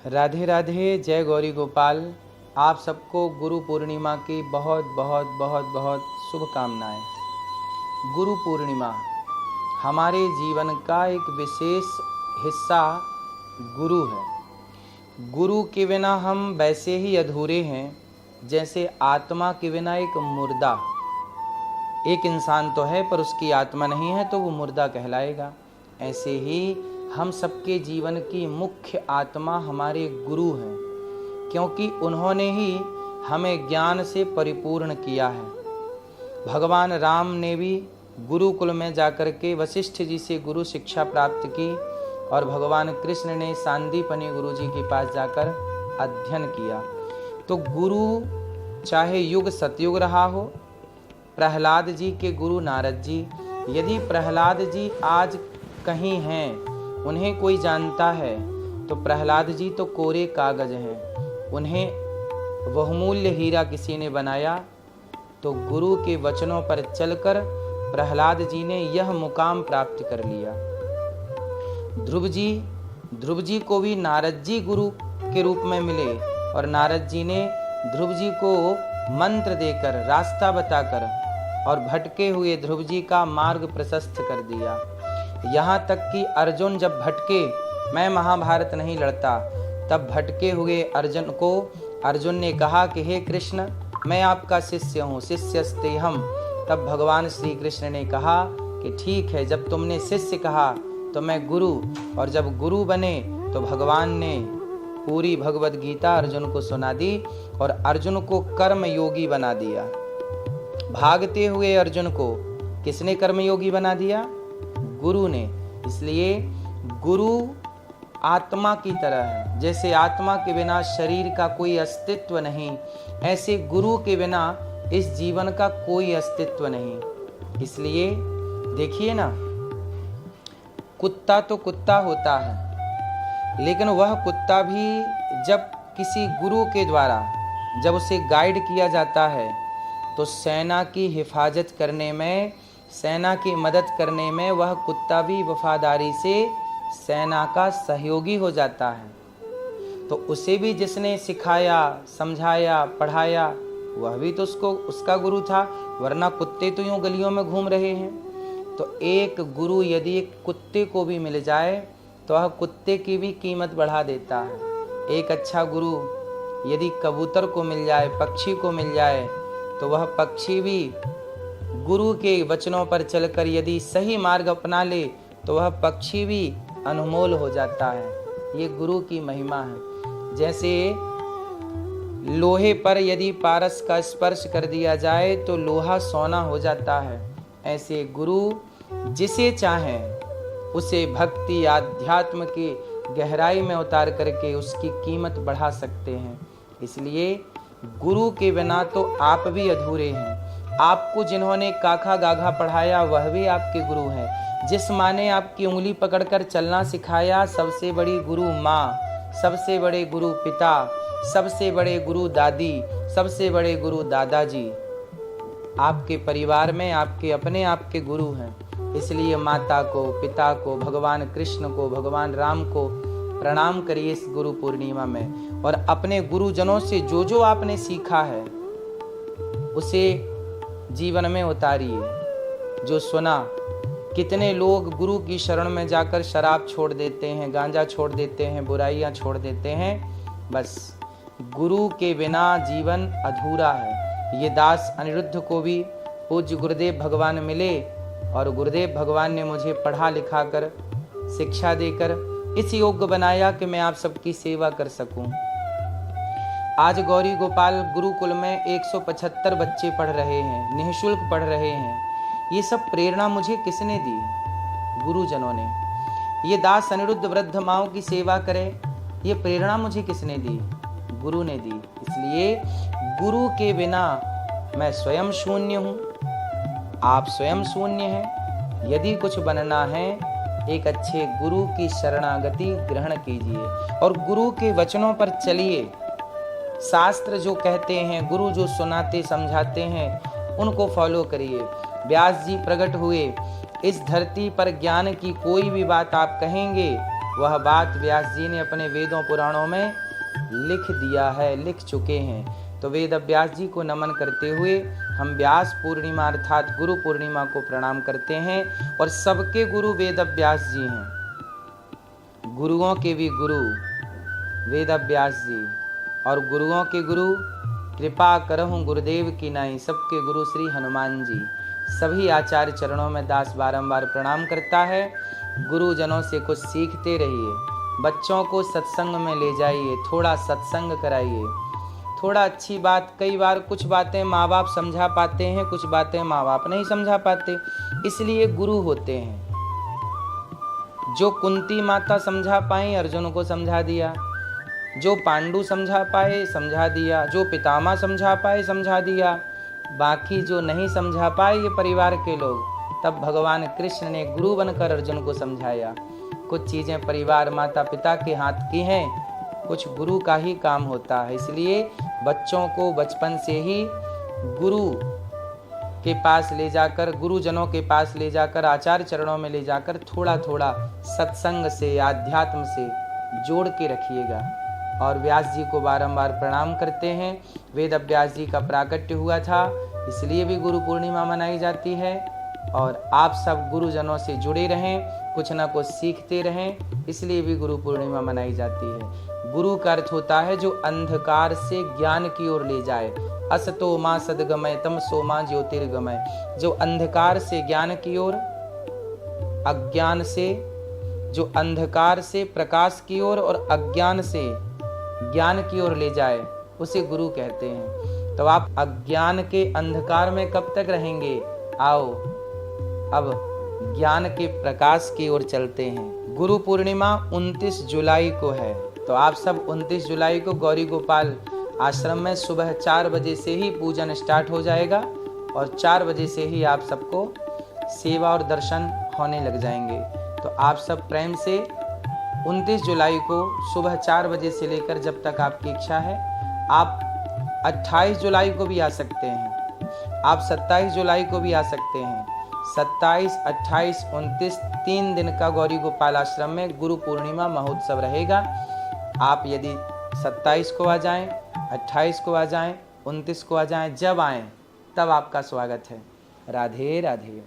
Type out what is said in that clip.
राधे राधे। जय गौरी गोपाल। आप सबको गुरु पूर्णिमा की बहुत बहुत बहुत बहुत शुभकामनाएं। गुरु पूर्णिमा हमारे जीवन का एक विशेष हिस्सा गुरु है। गुरु के बिना हम वैसे ही अधूरे हैं जैसे आत्मा के बिना एक मुर्दा। एक इंसान तो है पर उसकी आत्मा नहीं है तो वो मुर्दा कहलाएगा। ऐसे ही हम सबके जीवन की मुख्य आत्मा हमारे गुरु हैं, क्योंकि उन्होंने ही हमें ज्ञान से परिपूर्ण किया है। भगवान राम ने भी गुरुकुल में जाकर के वशिष्ठ जी से गुरु शिक्षा प्राप्त की और भगवान कृष्ण ने सांदीपनि गुरु जी के पास जाकर अध्ययन किया। तो गुरु चाहे युग सतयुग रहा हो, प्रहलाद जी के गुरु नारद जी, यदि प्रहलाद जी आज कहीं हैं, उन्हें कोई जानता है, तो प्रहलाद जी तो कोरे कागज हैं। उन्हें बहुमूल्य हीरा किसी ने बनाया, तो गुरु के वचनों पर चलकर प्रहलाद जी ने यह मुकाम प्राप्त कर लिया। ध्रुव जी को भी नारद जी गुरु के रूप में मिले और नारद जी ने ध्रुव जी को मंत्र देकर, रास्ता बताकर और भटके हुए ध्रुव जी का मार्ग प्रशस्त कर दिया। यहाँ तक कि अर्जुन जब भटके, मैं महाभारत नहीं लड़ता, तब भटके हुए अर्जुन ने कहा कि हे कृष्ण, मैं आपका शिष्य हूँ, शिष्यस्तेहम्। तब भगवान श्री कृष्ण ने कहा कि ठीक है, जब तुमने शिष्य कहा तो मैं गुरु, और जब गुरु बने तो भगवान ने पूरी भगवद गीता अर्जुन को सुना दी और अर्जुन को कर्म योगी बना दिया। भागते हुए अर्जुन को किसने कर्म योगी बना दिया? गुरु ने। इसलिए गुरु आत्मा की तरह है। जैसे आत्मा के बिना शरीर का कोई अस्तित्व नहीं, ऐसे गुरु के बिना इस जीवन का कोई अस्तित्व नहीं। इसलिए देखिए ना, कुत्ता तो कुत्ता होता है, लेकिन वह कुत्ता भी जब किसी गुरु के द्वारा जब उसे गाइड किया जाता है तो सेना की हिफाजत करने में, सेना की मदद करने में वह कुत्ता भी वफादारी से सेना का सहयोगी हो जाता है। तो उसे भी जिसने सिखाया, समझाया, पढ़ाया, वह भी तो उसका गुरु था, वरना कुत्ते तो यूं गलियों में घूम रहे हैं। तो एक गुरु यदि एक कुत्ते को भी मिल जाए तो वह कुत्ते की भी कीमत बढ़ा देता है। एक अच्छा गुरु यदि कबूतर को मिल जाए, पक्षी को मिल जाए, तो वह पक्षी भी गुरु के वचनों पर चलकर यदि सही मार्ग अपना ले तो वह पक्षी भी अनमोल हो जाता है। ये गुरु की महिमा है। जैसे लोहे पर यदि पारस का स्पर्श कर दिया जाए तो लोहा सोना हो जाता है, ऐसे गुरु जिसे चाहें उसे भक्ति आध्यात्म की गहराई में उतार करके उसकी कीमत बढ़ा सकते हैं। इसलिए गुरु के बिना तो आप भी अधूरे हैं। आपको जिन्होंने काखा गाघा पढ़ाया वह भी आपके गुरु हैं। जिस माँ ने आपकी उंगली पकड़कर चलना सिखाया, सबसे बड़ी गुरु माँ, सबसे बड़े गुरु पिता, सबसे बड़े गुरु दादी, सबसे बड़े गुरु दादाजी आपके परिवार में आपके अपने आपके गुरु हैं। इसलिए माता को, पिता को, भगवान कृष्ण को, भगवान राम को प्रणाम करिए इस गुरु पूर्णिमा में, और अपने गुरुजनों से जो जो आपने सीखा है उसे जीवन में उतारिए। जो सुना, कितने लोग गुरु की शरण में जाकर शराब छोड़ देते हैं, गांजा छोड़ देते हैं, बुराइयां छोड़ देते हैं। बस गुरु के बिना जीवन अधूरा है। ये दास अनिरुद्ध को भी पूज्य गुरुदेव भगवान मिले और गुरुदेव भगवान ने मुझे पढ़ा लिखा कर, शिक्षा देकर इस योग्य बनाया कि मैं आप सबकी सेवा कर सकूं। आज गौरी गोपाल गुरुकुल में 175 बच्चे पढ़ रहे हैं, निःशुल्क पढ़ रहे हैं। ये सब प्रेरणा मुझे किसने दी? गुरुजनों ने। ये दास अनिरुद्ध वृद्ध माओं की सेवा करे, ये प्रेरणा मुझे किसने दी? गुरु ने दी। इसलिए गुरु के बिना मैं स्वयं शून्य हूँ, आप स्वयं शून्य हैं। यदि कुछ बनना है, एक अच्छे गुरु की शरणागति ग्रहण कीजिए और गुरु के वचनों पर चलिए। शास्त्र जो कहते हैं, गुरु जो सुनाते समझाते हैं, उनको फॉलो करिए। व्यास जी प्रकट हुए, इस धरती पर ज्ञान की कोई भी बात आप कहेंगे वह बात व्यास जी ने अपने वेदों पुराणों में लिख दिया है, लिख चुके हैं। तो वेद व्यास जी को नमन करते हुए हम व्यास पूर्णिमा अर्थात गुरु पूर्णिमा को प्रणाम करते हैं। और सबके गुरु वेद व्यास जी हैं, गुरुओं के भी गुरु वेद व्यास जी, और गुरुओं के गुरु कृपा करहूँ गुरुदेव की नाई, सबके गुरु श्री हनुमान जी। सभी आचार्य चरणों में दास बारंबार प्रणाम करता है। गुरुजनों से कुछ सीखते रहिए, बच्चों को सत्संग में ले जाइए, थोड़ा सत्संग कराइए, थोड़ा अच्छी बात। कई बार कुछ बातें माँ बाप समझा पाते हैं, कुछ बातें माँ बाप नहीं समझा पाते, इसलिए गुरु होते हैं। जो कुंती माता समझा पाई अर्जुन को समझा दिया, जो पांडु समझा पाए समझा दिया, जो पितामह समझा पाए समझा दिया, बाकी जो नहीं समझा पाए ये परिवार के लोग, तब भगवान कृष्ण ने गुरु बनकर अर्जुन को समझाया। कुछ चीज़ें परिवार माता पिता के हाथ की हैं, कुछ गुरु का ही काम होता है। इसलिए बच्चों को बचपन से ही गुरु के पास ले जाकर, गुरुजनों के पास ले जाकर, आचार्य चरणों में ले जाकर थोड़ा थोड़ा सत्संग से, आध्यात्म से जोड़ के रखिएगा। और व्यास जी को बारंबार प्रणाम करते हैं। वेद व्यास जी का प्राकट्य हुआ था, इसलिए भी गुरु पूर्णिमा मनाई जाती है। और आप सब गुरुजनों से जुड़े रहें, कुछ ना कुछ सीखते रहें, इसलिए भी गुरु पूर्णिमा मनाई जाती है। गुरु का अर्थ होता है जो अंधकार से ज्ञान की ओर ले जाए। असतो मां सद्गमय तमसो मां ज्योतिर्गमय, जो अंधकार से ज्ञान की ओर, अज्ञान से, जो अंधकार से प्रकाश की ओर और अज्ञान से ज्ञान की ओर ले जाए, उसे गुरु कहते हैं। तो आप अज्ञान के अंधकार में कब तक रहेंगे? आओ अब ज्ञान के प्रकाश की ओर चलते हैं। गुरु पूर्णिमा 29 जुलाई को है, तो आप सब 29 जुलाई को गौरी गोपाल आश्रम में सुबह 4 बजे से ही पूजन स्टार्ट हो जाएगा, और 4 बजे से ही आप सबको सेवा और दर्शन होने लग जाएंगे। तो आप सब प्रेम से 29 जुलाई को सुबह 4 बजे से लेकर जब तक आपकी इच्छा है, आप 28 जुलाई को भी आ सकते हैं, आप 27 जुलाई को भी आ सकते हैं। 27, 28, 29 3 दिन का गौरी गोपाल आश्रम में गुरु पूर्णिमा महोत्सव रहेगा। आप यदि 27 को आ जाएं, 28 को आ जाएं, 29 को आ जाएं, जब आएं तब आपका स्वागत है। राधे राधे।